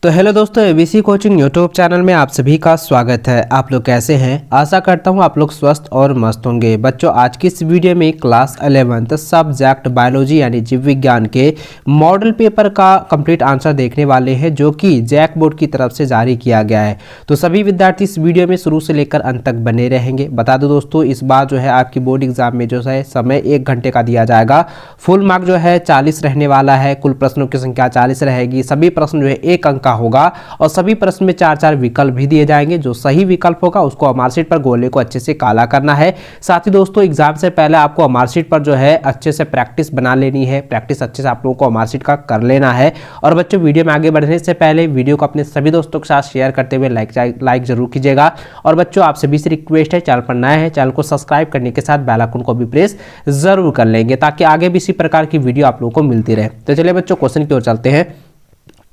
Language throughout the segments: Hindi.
तो हेलो दोस्तों, एबीसी कोचिंग यूट्यूब चैनल में आप सभी का स्वागत है। आप लोग कैसे हैं? आशा करता हूं आप लोग स्वस्थ और मस्त होंगे। बच्चों, आज की इस वीडियो में क्लास 11th सब्जेक्ट बायोलॉजी यानी जीव विज्ञान के मॉडल पेपर का कंप्लीट आंसर देखने वाले हैं, जो कि जैक बोर्ड की तरफ से जारी किया गया है। तो सभी विद्यार्थी इस वीडियो में शुरू से लेकर अंत तक बने रहेंगे। बता दो दोस्तों, इस बार जो है आपकी बोर्ड एग्जाम में जो है समय 1 घंटे का दिया जाएगा। फुल मार्क जो है 40 रहने वाला है। कुल प्रश्नों की संख्या 40 रहेगी। सभी प्रश्न जो है 1 अंक होगा और सभी प्रश्न में 4-4 विकल्प भी दिए जाएंगे। जो सही विकल्प होगा उसको मार्कशीट पर गोले को अच्छे से काला करना है। साथ ही दोस्तों, एग्जाम से पहले आपको मार्कशीट पर जो है अच्छे से प्रैक्टिस बना लेनी है। प्रैक्टिस अच्छे से आप लोगों को मार्कशीट का कर लेना है। और बच्चों, वीडियो में आगे बढ़ने से पहले वीडियो को अपने सभी दोस्तों के साथ शेयर करते हुए लाइक जरूर कीजिएगा। और बच्चों, आप सभी से रिक्वेस्ट है, चैनल पर नए हैं चैनल को सब्सक्राइब करने के साथ बेल आइकन को भी प्रेस जरूर कर लेंगे, ताकि आगे भी इसी प्रकार की वीडियो आप लोगों को मिलती रहे। तो चलिए बच्चों, क्वेश्चन की ओर चलते हैं।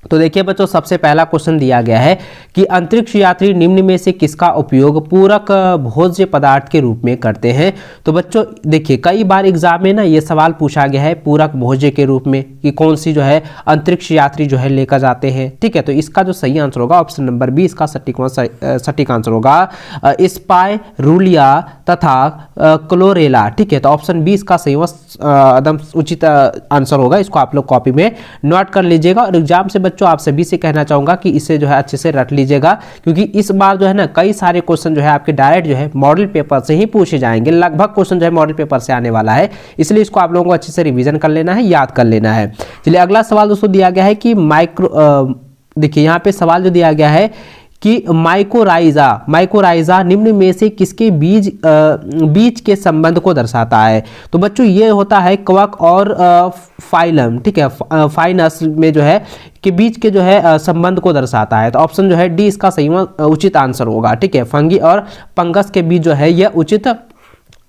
तो देखिए बच्चों, सबसे पहला क्वेश्चन दिया गया है कि अंतरिक्ष यात्री निम्न में से किसका उपयोग पूरक भोज्य पदार्थ के रूप में करते हैं। तो बच्चों देखिए, कई बार एग्जाम में ना ये सवाल पूछा गया है पूरक भोज्य के रूप में कि कौन सी जो है अंतरिक्ष यात्री जो है लेकर जाते हैं। ठीक है, तो इसका जो सही आंसर होगा ऑप्शन नंबर बी, इसका सटीक आंसर होगा स्पाइरुलिया तथा क्लोरेला। ठीक है, तो ऑप्शन बी इसका सही एकदम उचित आंसर होगा। इसको आप लोग कॉपी में नोट कर लीजिएगा। और एग्जाम से बच्चों आप सभी से कहना चाहूंगा कि इसे जो है अच्छे से रट लीजिएगा, क्योंकि इस बार जो है ना कई सारे क्वेश्चन जो है आपके डायरेक्ट जो है मॉडल पेपर से ही पूछे जाएंगे। लगभग क्वेश्चन जो है मॉडल पेपर से आने वाला है, इसलिए इसको आप लोगों को अच्छे से रिवीजन कर लेना है, याद कर लेना है। चलिए, अगला सवाल दोस्तों दिया गया है कि देखिए यहाँ पे सवाल जो दिया गया है कि माइकोराइजा निम्न में से किसके बीज के संबंध को दर्शाता है। तो बच्चों, ये होता है कवक और फाइलम। ठीक है, फाइनस में जो है के बीच के जो है संबंध को दर्शाता है। तो ऑप्शन जो है डी इसका सही उचित आंसर होगा। ठीक है, फंगी और फंगस के बीच जो है यह उचित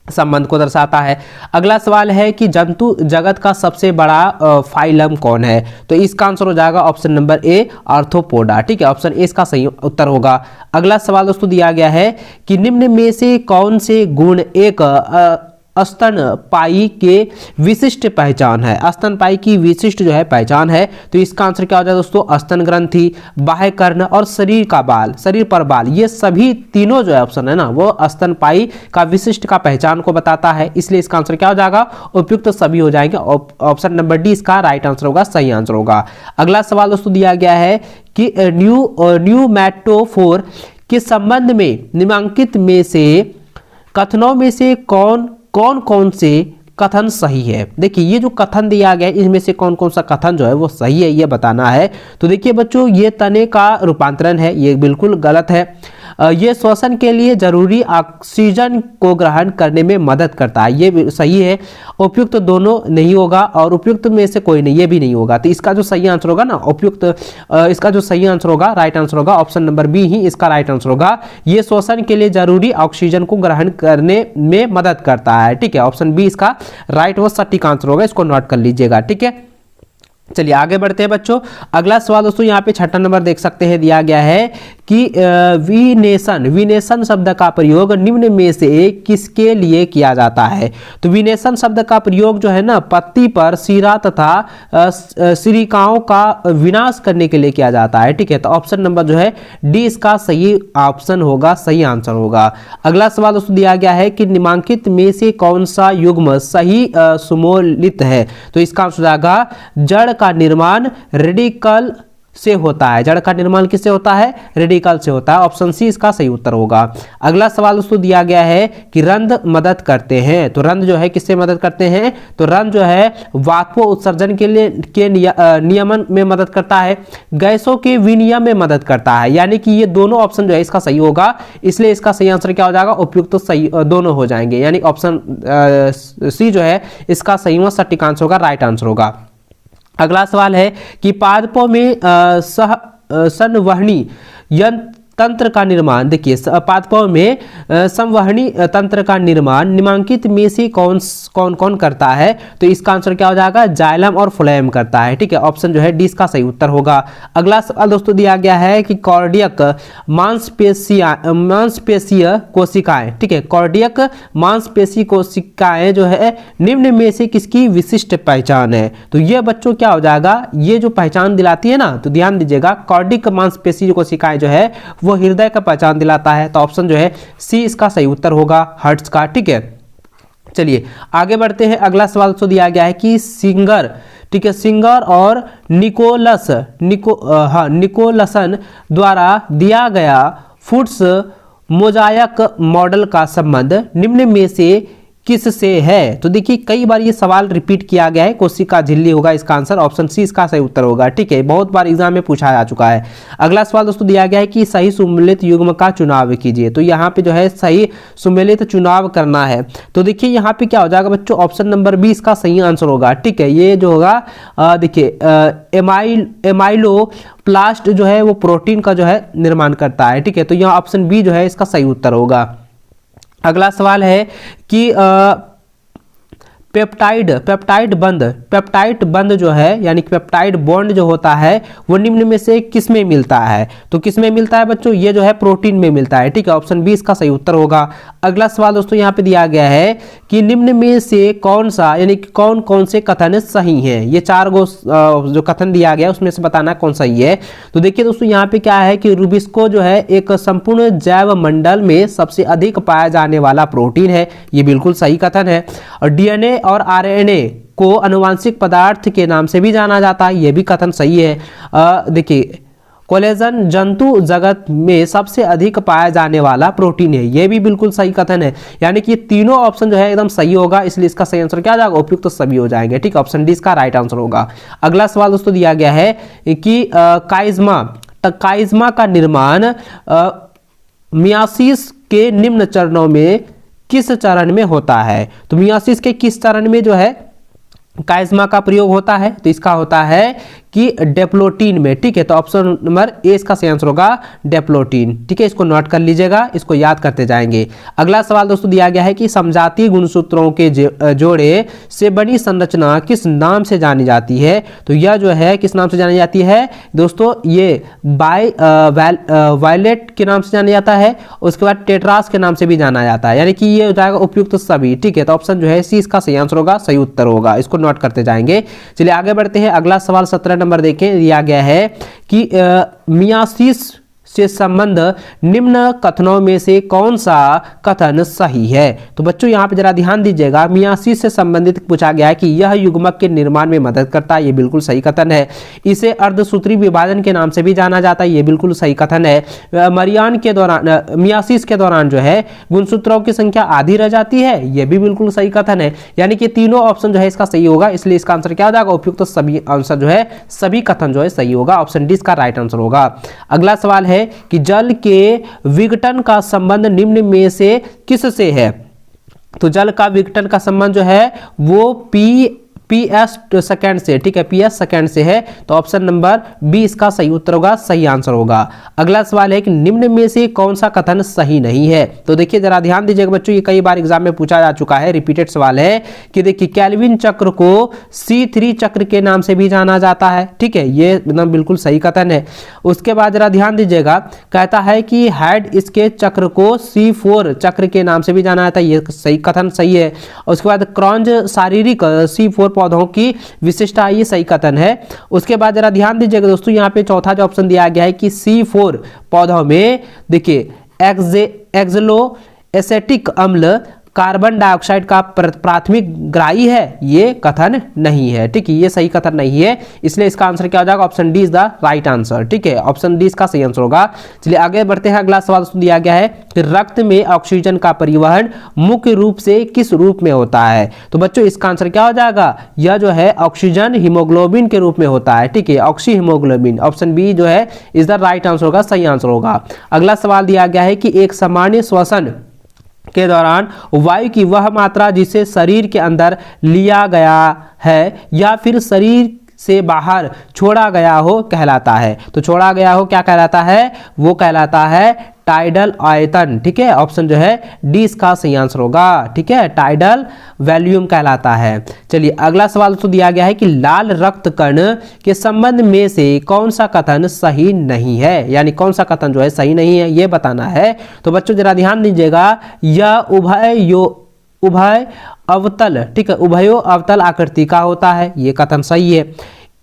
संबंध को दर्शाता है। अगला सवाल है कि जंतु जगत का सबसे बड़ा फाइलम कौन है। तो इसका आंसर हो जाएगा ऑप्शन नंबर ए, आर्थ्रोपोडा। ठीक है, ऑप्शन ए इसका सही उत्तर होगा। अगला सवाल दोस्तों दिया गया है कि निम्न में से कौन से गुण एक स्तनपायी के विशिष्ट पहचान है। स्तनपायी की विशिष्ट जो है पहचान है। तो इसका आंसर क्या हो जाएगा दोस्तों, स्तन ग्रंथि, बाह्य कर्ण और शरीर पर बाल, ये सभी तीनों जो है ऑप्शन है ना वो स्तनपायी का विशिष्ट का पहचान को बताता है। इसलिए इसका आंसर क्या हो जाएगा, उपयुक्त सभी हो जाएंगे। ऑप्शन नंबर डी इसका राइट आंसर होगा, सही आंसर होगा। अगला सवाल दोस्तों दिया गया है कि न्यूमैटोफोर के संबंध में निम्नलिखित में से कथनों में से कौन से कथन सही है। देखिए, ये जो कथन दिया गया है इनमें से कौन कौन सा कथन जो है वो सही है, ये बताना है। तो देखिए बच्चों, ये तने का रूपांतरण है, ये बिल्कुल गलत है। ये श्वसन के लिए जरूरी ऑक्सीजन को ग्रहण करने में मदद करता है, ये सही है। उपयुक्त दोनों नहीं होगा और उपयुक्त में से कोई नहीं, ये भी नहीं होगा। तो इसका जो सही आंसर होगा ना उपयुक्त, इसका जो सही आंसर होगा, राइट आंसर होगा ऑप्शन नंबर बी ही इसका राइट आंसर होगा। ये श्वसन के लिए जरूरी ऑक्सीजन को ग्रहण करने में मदद करता है। ठीक है, ऑप्शन बी इसका राइट व सटीक आंसर होगा, इसको नोट कर लीजिएगा। ठीक है, चलिए आगे बढ़ते हैं बच्चों। अगला सवाल दोस्तों यहाँ पे 6ठा नंबर देख सकते हैं, दिया गया है कि विनेशन शब्द का प्रयोग निम्न में से किसके लिए किया जाता है। तो विनेशन शब्द का प्रयोग जो है ना पत्ती पर सीरा तथा सिरिकाओं का विनाश करने के लिए किया जाता है। ठीक है, तो ऑप्शन नंबर जो है डी इसका सही ऑप्शन होगा, सही आंसर होगा। अगला सवाल दोस्तों दिया गया है कि निम्नलिखित में से कौन सा युग्म सही सुमोलित है। तो इसका आंसर जाएगा जड़ का निर्माण रेडिकल से होता है। जड़ का निर्माण किससे होता है, रेडिकल से होता है। ऑप्शन सी इसका सही उत्तर होगा। अगला सवाल दोस्तों दिया गया है कि रंध्र मदद करते हैं। तो रंध्र जो है किससे मदद करते हैं, तो रंध्र जो है वाष्प उत्सर्जन के नियमन में मदद करता है, गैसों के विनिमय में मदद करता है। यानी कि ये दोनों ऑप्शन जो है इसका सही होगा, इसलिए इसका सही आंसर क्या हो जाएगा, उपयुक्त तो सही दोनों हो जाएंगे। यानी ऑप्शन सी जो है इसका सही व सटीक आंसर होगा, राइट आंसर होगा। अगला सवाल है कि पादपों में संवहनी यंत्र तंत्र का निर्माण, देखिए पादपों में संवहनी तंत्र का निर्माण निम्नलिखित में से कौन कौन करता है? तो इसका आंसर क्या हो जाएगा? जाइलम और फ्लोएम करता है। ठीक है, ऑप्शन जो है डी इसका सही उत्तर होगा। अगला सवाल दोस्तों दिया गया है कि कार्डियक मांसपेशीय कोशिकाएं, ठीक है, कार्डियक मांसपेशी कोशिकाएं जो है निम्न में से किसकी विशिष्ट पहचान है? तो ये बच्चों क्या हो जाएगा, ये जो पहचान दिलाती है ना, तो ध्यान दीजिएगा, कार्डियक मांसपेशी कोशिकाएं जो है वो हृदय का पहचान दिलाता है। तो ऑप्शन जो है सी इसका सही उत्तर होगा, हार्ट्स का। ठीक है, चलिए आगे बढ़ते हैं। अगला सवाल तो दिया गया है कि सिंगर, ठीक है, सिंगर और निकोलसन द्वारा दिया गया फुट्स मोजायक मॉडल का संबंध निम्न में से किससे है? तो देखिए कई बार ये सवाल रिपीट किया गया है, कोशिका झिल्ली होगा इसका आंसर, ऑप्शन सी इसका सही उत्तर होगा। ठीक है, बहुत बार एग्जाम में पूछा जा चुका है। अगला सवाल दोस्तों दिया गया है कि सही सुमेलित युग्म का चुनाव कीजिए। तो यहाँ पे जो है सही सुमेलित चुनाव करना है। तो देखिए यहाँ पे क्या हो जाएगा बच्चों, ऑप्शन नंबर बी इसका सही आंसर होगा। ठीक है, ये जो होगा देखिए एमाइलोप्लास्ट जो है वो प्रोटीन का जो है निर्माण करता है। ठीक है, तो यहाँ ऑप्शन बी जो है इसका सही उत्तर होगा। अगला सवाल है कि पेप्टाइड बंध जो है, यानी कि पेप्टाइड बॉन्ड जो होता है वो निम्न में से किस में मिलता है? तो किस में मिलता है बच्चों? ये जो है प्रोटीन में मिलता है। ठीक है, ऑप्शन बी इसका सही उत्तर होगा। अगला सवाल दोस्तों यहाँ पे दिया गया है कि निम्न में से कौन सा, यानी कि कौन कौन से कथन सही हैं? ये 4 गो जो कथन दिया गया उसमें से बताना कौन सही है। तो देखिए दोस्तों यहाँ पे क्या है कि रुबिस्को जो है एक संपूर्ण जैव मंडल में सबसे अधिक पाया जाने वाला प्रोटीन है, ये बिल्कुल सही कथन है। और डीएनए और आरएनए को आनुवांशिक पदार्थ के नाम से भी जाना जाता है, यह भी कथन सही है। देखिए कोलेजन जंतु जगत में सबसे अधिक पाया जाने वाला प्रोटीन है, यह भी बिल्कुल सही कथन है। यानी कि तीनों ऑप्शन जो है एकदम सही होगा, इसलिए इसका सही आंसर क्या आ जाएगा? उपयुक्त तो सभी हो जाएंगे। ठीक है, ऑप्शन डी इसका राइट आंसर होगा। अगला सवाल दोस्तों दिया गया है कि काइज्मा का निर्माण मियासिस के निम्न चरणों में किस चरण में होता है? तो मियासिस के किस चरण में जो है काइज्मा का प्रयोग होता है? तो इसका होता है कि डेप्लोटीन में। ठीक है, तो ऑप्शन नंबर ए इसका सही आंसर होगा, डेप्लोटीन। ठीक है, इसको नोट कर लीजिएगा, इसको याद करते जाएंगे। अगला सवाल दोस्तों दिया गया है कि समजातीय गुणसूत्रों के जोड़े से बनी संरचना किस नाम से जानी जाती है? तो यह जो है किस नाम से जानी जाती है दोस्तों? ये वायलेट के नाम से जाना जाता है, उसके बाद टेट्रास के नाम से भी जाना जाता है, यानी कि ये हो जाएगा उपयुक्त सभी। ठीक है, तो ऑप्शन जो है सी इसका सही आंसर होगा, सही उत्तर होगा, इसको नोट करते जाएंगे। चलिए आगे बढ़ते हैं। अगला सवाल 17 नंबर देखें, दिया गया है कि मियासिस से संबंध निम्न कथनों में से कौन सा कथन सही है? तो बच्चों यहाँ पे जरा ध्यान दीजिएगा, मियासिस से संबंधित पूछा गया है कि यह युग्मक के निर्माण में मदद करता है, ये बिल्कुल सही कथन है। इसे अर्धसूत्री विभाजन के नाम से भी जाना जाता है, ये बिल्कुल सही कथन है। मरियान के दौरान, मियासिस के दौरान जो है गुणसूत्रों की संख्या आधी रह जाती है, यह भी बिल्कुल सही कथन है। यानी कि तीनों ऑप्शन जो है इसका सही होगा, इसलिए इसका आंसर क्या हो जाएगा? उपयुक्त तो सभी आंसर जो है सभी कथन जो है सही होगा, ऑप्शन डी इसका राइट आंसर होगा। अगला सवाल है कि जल के विघटन का संबंध निम्न में से किससे है? तो जल का विघटन का संबंध जो है वो पीएस सेकेंड से, ठीक है, पीएस सेकेंड से है, तो ऑप्शन नंबर बी इसका सही उत्तर होगा, सही आंसर होगा। अगला सवाल है कि निम्न में से कौन सा कथन सही नहीं है? तो देखिए जरा ध्यान दीजिएगा बच्चों, ये कई बार एग्जाम में पूछा जा चुका है, रिपीटेड सवाल है कि देखिए कैल्विन चक्र को C3 चक्र के नाम से भी जाना जाता है। ठीक है, ये एकदम बिल्कुल सही कथन है। उसके बाद जरा ध्यान दीजिएगा, कहता है कि हाइड इसके चक्र को C4 चक्र के नाम से भी जाना जाता है, ये सही कथन सही है। उसके बाद क्रॉन्ज शारीरिक C4 पौधों की विशिष्टता, ये सही कथन है। उसके बाद जरा ध्यान दीजिएगा दोस्तों, यहाँ पे चौथा जो ऑप्शन दिया गया है कि C4 पौधों में देखिए एक्सलो एसेटिक अम्ल कार्बन डाइऑक्साइड का प्राथमिक ग्राही है, ये कथन नहीं है। ठीक है, ये सही कथन नहीं है, इसलिए इसका आंसर क्या हो जाएगा? Option D is the right answer. ठीक है, ऑप्शन डी इसका सही आंसर होगा। चलिए आगे बढ़ते हैं। अगला सवाल दिया गया है कि रक्त में ऑक्सीजन का परिवहन मुख्य रूप से किस रूप में होता है? तो बच्चों इसका आंसर क्या हो जाएगा? यह जो है ऑक्सीजन हीमोग्लोबिन के रूप में होता है। ठीक है, ऑक्सी हीमोग्लोबिन, ऑप्शन बी जो है इज द राइट आंसर होगा, सही आंसर होगा। अगला सवाल दिया गया है कि एक सामान्य श्वसन के दौरान वायु की वह मात्रा जिसे शरीर के अंदर लिया गया है या फिर शरीर से बाहर छोड़ा गया हो कहलाता है। तो छोड़ा गया हो क्या कहलाता है, वो कहलाता है टाइडल आयतन। ठीक है, ऑप्शन जो है डी इसका सही आंसर होगा। ठीक है, टाइडल वॉल्यूम कहलाता है। चलिए अगला सवाल तो दिया गया है कि लाल रक्त कण के संबंध में से कौन सा कथन सही नहीं है, यानी कौन सा कथन जो है सही नहीं है ये बताना है। तो बच्चों जरा ध्यान दीजिएगा, यह उभय अवतल, ठीक है, उभयो अवतल आकृति का होता है, ये कथन सही है।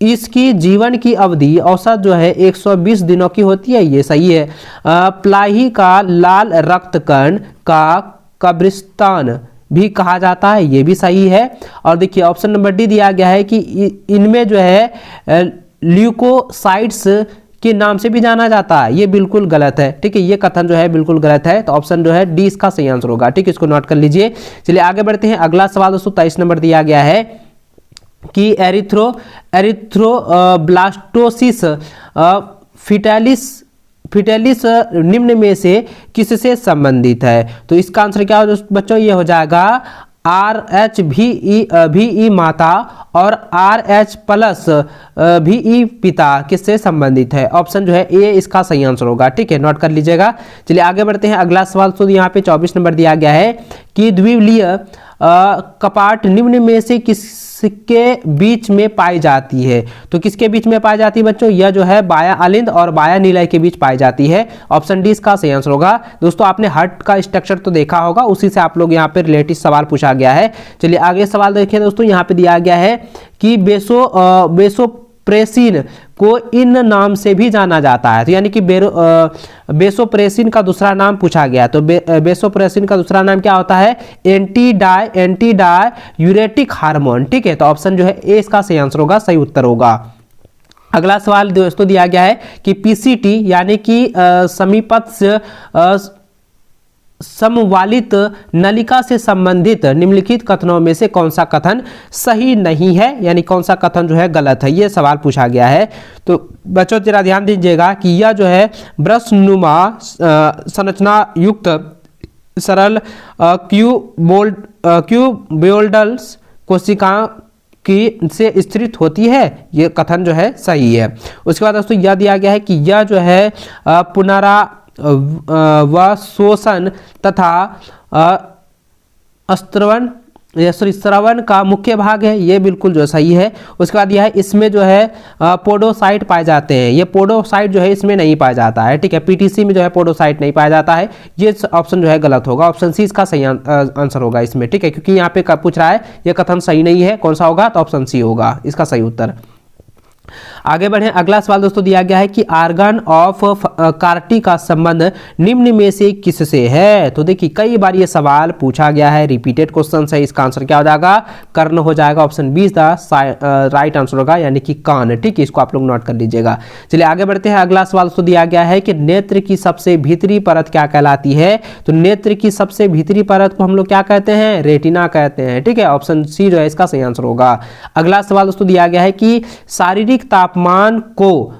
इसकी जीवन की अवधि औसत जो है 120 दिनों की होती है, ये सही है। प्लाही का लाल रक्त कण का कब्रिस्तान भी कहा जाता है, ये भी सही है। और देखिए ऑप्शन नंबर डी दिया गया है कि इनमें जो है ल्यूकोसाइट्स के नाम से भी जाना जाता है, ये बिल्कुल गलत है। ठीक है, ये कथन जो है बिल्कुल गलत है। तो ऑप्शन जो है डी इसका सही आंसर होगा। ठीक है, इसको नोट कर लीजिए। चलिए आगे बढ़ते हैं। अगला सवाल दोस्तों 23 नंबर दिया गया है कि एरिथ्रोब्लास्टोसिस फिटेलिस निम्न में से किससे संबंधित है। तो इसका आंसर क्या हो बच्चों, ये हो जाएगा RH माता और RH+ VE पिता किससे संबंधित है। ऑप्शन जो है ए इसका सही आंसर होगा। ठीक है, नोट कर लीजिएगा। चलिए आगे बढ़ते हैं। अगला सवाल तो यहाँ पे 24 नंबर दिया गया है कि द्विविलीय कपाट निम्न में से किसके बीच में पाई जाती है। तो किसके बीच में पाई जाती है बच्चों, यह जो है बाया अलिंद और बाया निलय के बीच पाई जाती है। ऑप्शन डी इसका सही आंसर होगा। दोस्तों आपने हार्ट का स्ट्रक्चर तो देखा होगा, उसी से आप लोग यहाँ पे रिलेटेड सवाल पूछा गया है। चलिए आगे सवाल देखिए दोस्तों, यहाँ पे दिया गया है कि बेसोप्रेसिन को इन नाम से भी जाना जाता है। तो यानी कि बेसोप्रेसिन का दूसरा नाम पूछा गया। तो बेसोप्रेसिन का दूसरा नाम क्या होता है, एंटी डायूरेटिक हार्मोन। ठीक है, तो ऑप्शन जो है ए इसका सही आंसर होगा, सही उत्तर होगा। अगला सवाल दोस्तों दिया गया है कि पीसीटी यानी कि समीपस्थ समवालित नलिका से संबंधित निम्नलिखित कथनों में से कौन सा कथन सही नहीं है, यानी कौन सा कथन जो है गलत है, ये सवाल पूछा गया है। तो बच्चों जरा ध्यान दीजिएगा कि यह जो है ब्रशनुमा संरचना युक्त सरल क्यूबोल्डल्स कोशिका की से स्थित होती है, ये कथन जो है सही है। उसके बाद दोस्तों यह दिया गया है कि यह जो है पुनरावशोषण तथा श्रवण का मुख्य भाग है, ये बिल्कुल जो सही है। उसके बाद यह है इसमें जो है पोडोसाइट पाए जाते हैं, ये पोडोसाइट जो है इसमें नहीं पाया जाता है। ठीक है, पीटीसी में जो है पोडोसाइट नहीं पाया जाता है, ये ऑप्शन जो है गलत होगा। ऑप्शन सी इसका सही आंसर होगा इसमें। ठीक है, क्योंकि यहाँ पे पूछ रहा है ये कथन सही नहीं है, कौन सा होगा, तो ऑप्शन सी होगा इसका सही उत्तर। आगे बढ़े। अगला सवाल दोस्तों दिया गया है कि आर्गन ऑफ कार्टी का संबंध निम्न में से किससे है। तो देखिए कई बार ये सवाल पूछा गया है, रिपीटेड क्वेश्चन है। इसका आंसर क्या हो जाएगा, कर्ण हो जाएगा। Option be the right answer होगा, यानी कि कान। ठीक है, इसको आप लोग नोट कर लीजिएगा। चलिए आगे बढ़ते हैं। अगला सवाल दोस्तों दिया गया है कि नेत्र की सबसे भीतरी परत क्या कहलाती है। तो नेत्र की सबसे भीतरी परत को हम लोग क्या कहते हैं, रेटिना कहते हैं। ठीक है, ऑप्शन सी जो है इसका सही आंसर होगा। अगला सवाल दोस्तों दिया गया है कि शारीरिक तापमान को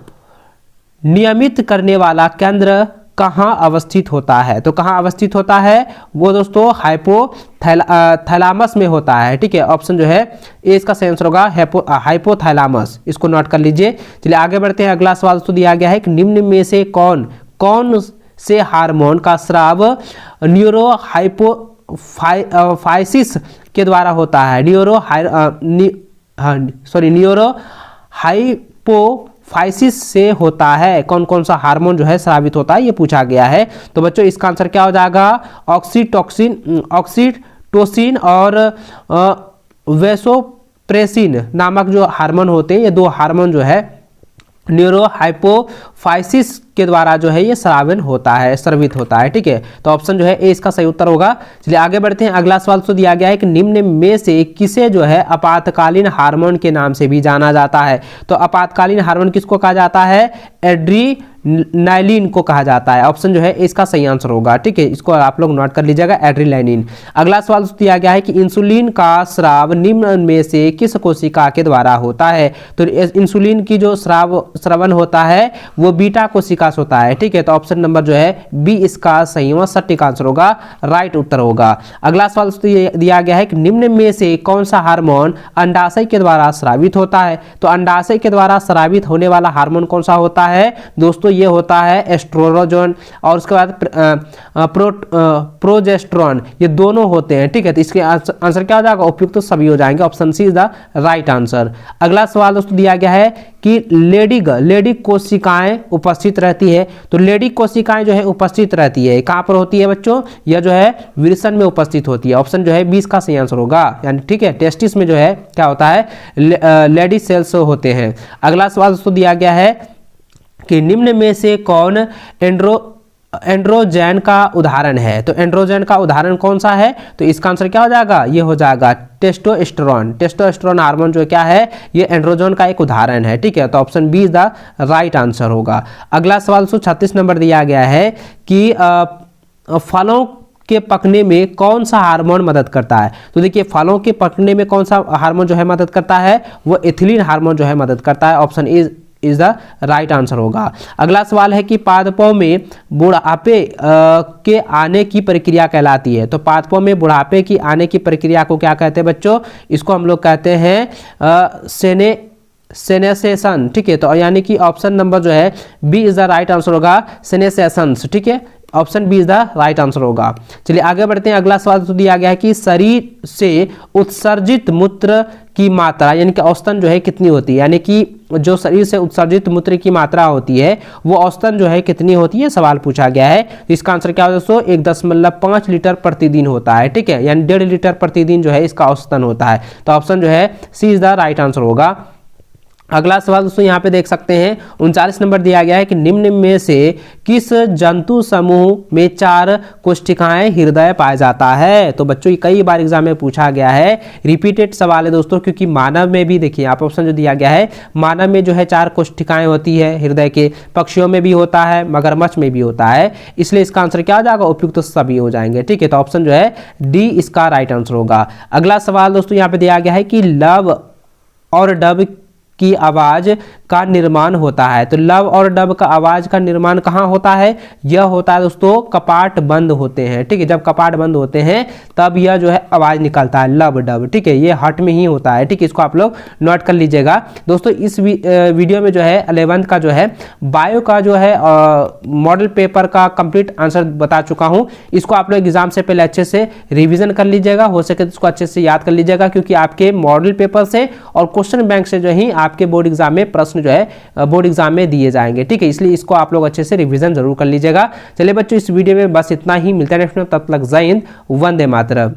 नियमित करने वाला केंद्र कहां अवस्थित होता है। तो कहां अवस्थित होता है वो दोस्तों हाइपोथैलामस में होता है। ठीक है, ऑप्शन जो है ए इसका सही आंसर होगा, हाइपोथैलामस। इसको नोट कर लीजिए। चलिए आगे बढ़ते हैं। अगला सवाल दोस्तों दिया गया है कि निम्न में से कौन से हार्मोन का स्राव न्यूरोहाइपोफाइसिस के द्वारा होता है। न्यूरोहाइपोफाइसिस से होता है, कौन कौन सा हार्मोन जो है स्रावित होता है, ये पूछा गया है। तो बच्चों इसका आंसर क्या हो जाएगा, ऑक्सीटोसिन और वेसोप्रेसिन नामक जो हार्मोन होते हैं, ये दो हार्मोन जो है न्यूरोहाइपोफाइसिस के द्वारा जो है ये स्रावित होता है। ठीक है, तो ऑप्शन जो है ए इसका सही उत्तर होगा। चलिए आगे बढ़ते हैं। अगला सवाल तो दिया गया है कि निम्न में से किसे जो है आपातकालीन हार्मोन के नाम से भी जाना जाता है। तो आपातकालीन हार्मोन किसको कहा जाता है, एड्रीनालिन को कहा जाता है। ऑप्शन जो है इसका सही आंसर होगा। ठीक है, इसको आप लोग नोट कर लीजिएगा, एड्रीनालिन। अगला सवाल दिया गया है कि इंसुलिन का स्राव निम्न में से किस कोशिका के द्वारा होता है। तो इंसुलिन की जो स्रावन होता है वो बीटा कोशिका विकास होता है। ठीक है, तो ऑप्शन नंबर जो है बी इसका सही व सटीक आंसर होगा, राइट उत्तर होगा। अगला सवाल दोस्तों ये दिया गया है कि निम्न में से कौन सा हार्मोन अंडाशय के द्वारा स्रावित होता है। तो अंडाशय के द्वारा स्रावित होने वाला हार्मोन कौन सा होता है दोस्तों, ये होता है एस्ट्रोजन और उसके बाद प्रोजेस्टेरोन, ये दोनों होते हैं। ठीक है, तो इसके आंसर क्या हो जाएगा, उपयुक्त तो सभी हो जाएंगे, option C is the right answer. अगला सवाल दोस्तों दिया गया है कि लेडी कोशिकाएं उपस्थित रहती है। तो लेडी कोशिकाएं जो है उपस्थित रहती है, कहां पर होती है बच्चों, यह जो है विल्सन में उपस्थित होती है। ऑप्शन जो है 20 का सही आंसर होगा, यानी ठीक है टेस्टिस में जो है क्या होता है, लेडी सेल्स होते हैं। अगला सवाल दोस्तों दिया गया है कि निम्न में से कौन एंड्रोजन का उदाहरण है। तो एंड्रोजन का उदाहरण कौन सा है, तो इसका आंसर क्या हो जाएगा, ये हो जाएगा टेस्टोस्टेरोन। टेस्टोस्टेरोन हार्मोन जो क्या है, ये एंड्रोजन का एक उदाहरण है। ठीक है, तो option B is the right answer होगा। अगला सवाल 36 नंबर दिया गया है कि फलों के पकने में कौन सा हार्मोन मदद करता है। तो देखिए फलों के पकने में कौन सा हार्मोन जो है मदद करता है, वो एथिलीन हार्मोन जो है मदद करता है, option is the right answer होगा। अगला सवाल है कि पादपों में बुढ़ापे के आने की प्रक्रिया कहलाती है। तो पादपों में बुढ़ापे की आने की प्रक्रिया को क्या कहते हैं बच्चों, इसको हम लोग कहते हैं सेनेसेशन। ठीक है, तो यानी कि ऑप्शन नंबर जो है B is the right answer होगा, सेनेसेशंस। ठीक है, option B is the right answer होगा। चलिए आगे बढ़ते हैं। अगला सवाल तो दिया गया है कि शरीर से उत्सर्जित मूत्र की मात्रा यानी कि औसतन जो है कितनी होती है, यानी कि जो शरीर से उत्सर्जित मूत्र की मात्रा होती है वो औसतन जो है कितनी होती है, सवाल पूछा गया है। तो इसका आंसर क्या होगा दोस्तों, 1.5 लीटर प्रतिदिन होता है। ठीक है, यानी 1.5 लीटर प्रतिदिन जो है इसका औसतन होता है। तो ऑप्शन जो है सी इज द राइट आंसर होगा। अगला सवाल दोस्तों यहाँ पे देख सकते हैं 39 नंबर दिया गया है कि निम्न में से किस जंतु समूह में 4 कोशिकाएं हृदय पाया जाता है। तो बच्चों ये कई बार एग्जाम में पूछा गया है, रिपीटेड सवाल है दोस्तों, क्योंकि मानव में भी देखिए यहाँ पे ऑप्शन जो दिया गया है, मानव में जो है 4 कोशिकाएं होती है हृदय के, पक्षियों में भी होता है, मगरमच्छ में भी होता है, इसलिए इसका आंसर क्या हो जाएगा, उपयुक्त तो सभी हो जाएंगे। ठीक है, तो ऑप्शन जो है डी इसका राइट आंसर होगा। अगला सवाल दोस्तों यहाँ पे दिया गया है कि लव और डब की आवाज का निर्माण होता है। तो लव और डब का आवाज का निर्माण कहाँ होता है, यह होता है दोस्तों कपाट बंद होते हैं। ठीक है, जब कपाट बंद होते हैं तब यह जो है आवाज निकलता है, लव डब। ठीक है, ये हार्ट में ही होता है। ठीक है, इसको आप लोग नोट कर लीजिएगा दोस्तों। इस वीडियो में जो है 11th का जो है बायो का जो है मॉडल पेपर का कंप्लीट आंसर बता चुका हूँ। इसको आप लोग एग्जाम से पहले अच्छे से रिविजन कर लीजिएगा, हो सके तो इसको अच्छे से याद कर लीजिएगा, क्योंकि आपके मॉडल पेपर से और क्वेश्चन बैंक से जो ही आपके बोर्ड एग्जाम में प्रश्न जो है बोर्ड एग्जाम में दिए जाएंगे। ठीक है, इसलिए इसको आप लोग अच्छे से रिवीजन जरूर कर लीजिएगा। चलिए बच्चों, इस वीडियो में बस इतना ही, मिलता है नेक्स्ट में, तब तक जय हिंद, वंदे मातरम।